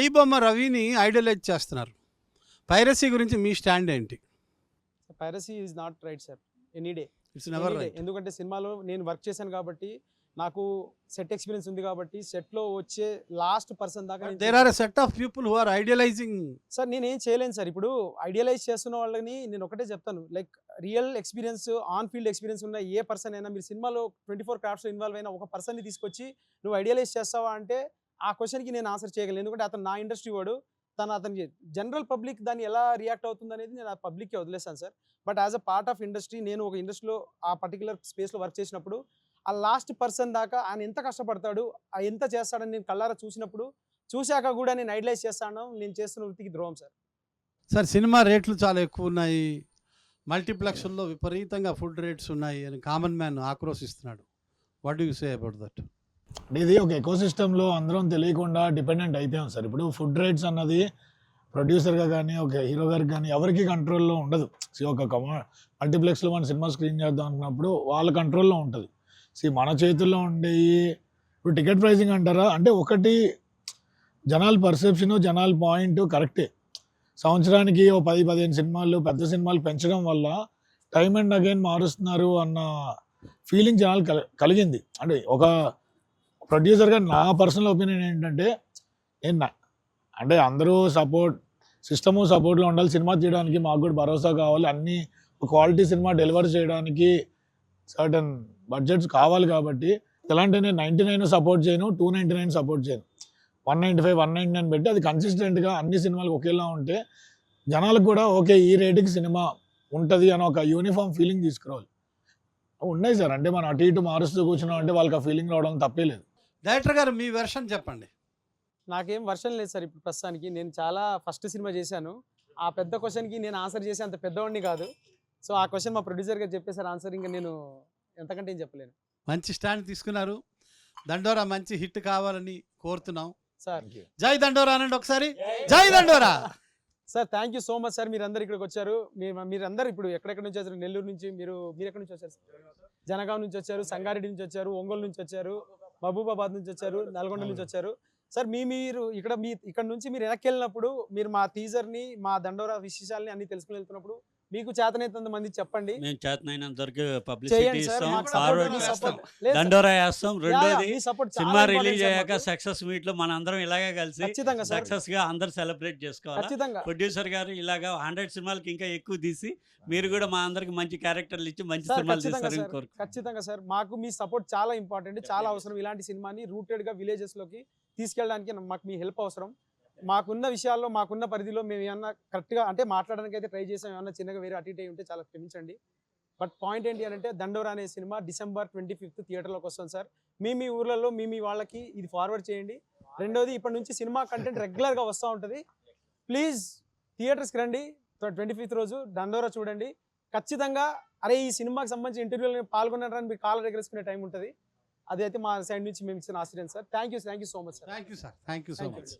ఐబొమ్మ రవిని ఐడలైజ్ చేస్తున్నారు. పైరసీ గురించి మీ స్టాండ్ ఏంటి?
Piracy is not right sir, any day.
It's never right.
ఎందుకంటే సినిమాలో నేను వర్క్ చేశాను కాబట్టి, నాకు సెట్ ఎక్స్పీరియన్స్ ఉంది కాబట్టి, సెట్లో వచ్చే లాస్ట్ పర్సన్ దాకా
there are a set of people who are idealising.
Sir నేనేం చేయలేను సార్. ఇప్పుడు ఐడియలైజ్ చేస్తున్న వాళ్ళని నేను ఒకటే చెప్తాను, like real experience, on field experience ఉన్న ఏ పర్సన్ అయినా, మీరు సినిమాలో 24 క్రాఫ్ట్స్లో ఇన్వాల్వ్ అయిన ఒక పర్సన్ని తీసుకొచ్చి నువ్వు ఐడియలైజ్ చేస్తావా అంటే ఆ క్వశ్చన్కి నేను ఆన్సర్ చేయగలను. ఎందుకంటే అతను నా ఇండస్ట్రీ వాడు, అతనికి జనరల్ పబ్లిక్ దాన్ని ఎలా రియాక్ట్ అవుతుంది అనేది నేను ఆ పబ్లిక్కి వదిలేస్తాను sir. But as a part of industry, నేను ఒక ఇండస్ట్రీలో ఆ పర్టికులర్ స్పేస్లో వర్క్ చేసినప్పుడు, ఆ లాస్ట్ పర్సన్ దాకా ఆయన ఎంత కష్టపడతాడు, ఎంత చేస్తాడని నేను కళ్ళారా చూశాక కూడా నేను ఐడియలైజ్ చేస్తాను. నేను చేస్తున్న వృత్తికి ద్రోహం సార్.
సార్, సినిమా రేట్లు చాలా ఎక్కువ ఉన్నాయి, మల్టీప్లెక్స్లో విపరీతంగా ఫుడ్ రేట్స్ ఉన్నాయి అని కామన్ మ్యాన్ ఆక్రోశిస్తున్నాడు. What do you say about that?
అంటే ఇది ఒక ఎకోసిస్టంలో అందరం తెలియకుండా డిపెండెంట్ అయిపోయాం సార్. ఇప్పుడు ఫుడ్ రేట్స్ అన్నది ప్రొడ్యూసర్గా కానీ, ఒక హీరో గారికి కానీ ఎవరికి కంట్రోల్లో ఉండదు. ఒక మల్టీప్లెక్స్లో మన సినిమా స్క్రీన్ చేద్దాం అనుకున్నప్పుడు వాళ్ళ కంట్రోల్లో ఉంటుంది. మన చేతుల్లో ఉండేవి ఇప్పుడు టికెట్ ప్రైసింగ్ అంటారా అంటే, ఒకటి జనాల పర్సెప్షన్, జనాల పాయింట్ కరెక్టే. సంవత్సరానికి 10-15 సినిమాలు, పెద్ద సినిమాలు పెంచడం వల్ల టైమ్ అండ్ అగైన్ మారుస్తున్నారు అన్న ఫీలింగ్ జనాలు కలిగింది. అంటే ఒక ప్రొడ్యూసర్గా నా పర్సనల్ ఒపీనియన్ ఏంటంటే, అంటే అందరూ సిస్టము సపోర్ట్లో ఉండాలి. సినిమా తీయడానికి మాకు కూడా భరోసా కావాలి. అన్ని క్వాలిటీ సినిమా డెలివర్ చేయడానికి సర్టన్ బడ్జెట్స్ కావాలి. కాబట్టి ఎలాంటి నేను 99 సపోర్ట్ చేయను, 299 సపోర్ట్ చేయను, 195, 199 పెట్టి అది కన్సిస్టెంట్గా అన్ని సినిమాలకు ఒకేలా ఉంటే జనాలకు కూడా ఓకే ఈ రేటుకి సినిమా ఉంటుంది అని ఒక యూనిఫామ్ ఫీలింగ్ తీసుకురావాలి. ఉన్నాయి సార్, అంటే మనం అటు ఇటు మారుస్తూ కూర్చున్నాం అంటే వాళ్ళకి ఆ ఫీలింగ్ రావడం తప్పే లేదు.
డైరెక్టర్ గారు, మీ వెర్షన్ చెప్పండి.
నాకేం వర్షన్ లేదు సార్ ఇప్పుడు ప్రస్తుతానికి. నేను చాలా ఫస్ట్ సినిమా చేశాను. ఆ పెద్ద క్వశ్చన్కి నేను ఆన్సర్ చేసే అంత పెద్దవాడిని కాదు. సో ఆ క్వశ్చన్ మా ప్రొడ్యూసర్ గారు చెప్పేసారు ఆన్సర్, ఇంకా నేను ఎంతకంటే ఏం చెప్పలేను.
మంచి స్టాండ్ తీసుకున్నారు. దండోరా మంచి హిట్ కావాలని కోరుతున్నాం
సార్.
జై దండోరా అనండి ఒకసారి. జై దండోరా
sir. Thank you so much sir. మీరందరూ ఇక్కడికి వచ్చారు. మీరందరూ ఇప్పుడు ఎక్కడెక్కడ నుంచి వచ్చారు? నెల్లూరు నుంచి, మీరు ఎక్కడి నుంచి వచ్చారు? జనగాం నుంచి వచ్చారు, సంగారెడ్డి నుంచి వచ్చారు, ఒంగోలు నుంచి వచ్చారు, మహబూబాబాద్ నుంచి వచ్చారు, నల్గొండ నుంచి వచ్చారు. సార్ మీరు ఇక్కడ నుంచి మీరు వెనక్కి వెళ్ళినప్పుడు, మీరు మా టీజర్ని, మా దండోరా విశేషాలని అన్ని తెలుసుకుని వెళ్తున్నప్పుడు మీకు చేతనైనంత మంది చెప్పండి.
మేము చేతనైనంత వరకు పబ్లిసిటీ ఇస్తాం, ఫార్వర్డ్ చేస్తాం,
లేదు సార్.
దండోరా వేస్తాం. రెండోది
మీ support చాలా
సినిమా
important
రిలీజ్
సార్
అయ్యాక
మాకు.
సక్సెస్ మీట్ లో మన అందరం ఇలాగే కలిసి
ఖచ్చితంగా సార్,
సక్సెస్ గా అందరు సెలబ్రేట్ చేసుకోవాలి.
ఖచ్చితంగా.
ప్రొడ్యూసర్ గారు ఇలాగా 100 సినిమాలకి ఇంకా ఎక్కువ తీసి మీరు కూడా మా అందరికి మంచి క్యారెక్టర్లు ఇచ్చి మంచి
సార్
సినిమాలు
ఖచ్చితంగా
తీస్తారని
సార్,
కోరుకుంటున్నాను.
ఖచ్చితంగా సార్. మాకు మీ సపోర్ట్ చాలా ఇంపార్టెంట్, చాలా అవసరం. ఇలాంటి సినిమాని రూటెడ్ గా విలేజెస్ లోకి తీసుకెళ్ళడానికి మాకు మీ హెల్ప్ అవసరం. మాకున్న విషయాల్లో, మాకున్న పరిధిలో మేము ఏమన్నా కరెక్ట్గా అంటే మాట్లాడడానికి అయితే ట్రై చేసాం. ఏమన్నా చిన్నగా వేరే అటు ఇటు ఉంటే చాలా క్షమించండి. బట్ పాయింట్ ఏంటి అంటే దండోరా అనే సినిమా December 25th థియేటర్లోకి వస్తుంది సార్. మీ ఊర్లలో మీ వాళ్ళకి ఇది ఫార్వర్డ్ చేయండి. రెండోది, ఇప్పటి నుంచి సినిమా కంటెంట్ రెగ్యులర్గా వస్తూ ఉంటుంది. ప్లీజ్ థియేటర్స్కి రండి. 25th రోజు దండోరా చూడండి. ఖచ్చితంగా అరే ఈ సినిమాకి సంబంధించిన ఇంటర్వ్యూలో పాల్గొన్నారని మీరు కాలర్ ఎగరేసుకునే టైం ఉంటుంది. అదైతే మా సైడ్ నుంచి మేము ఇచ్చిన ఆశ్చర్యం sir. Thank you so much sir.
Thank you sir, thank you so
Thank you.
Much.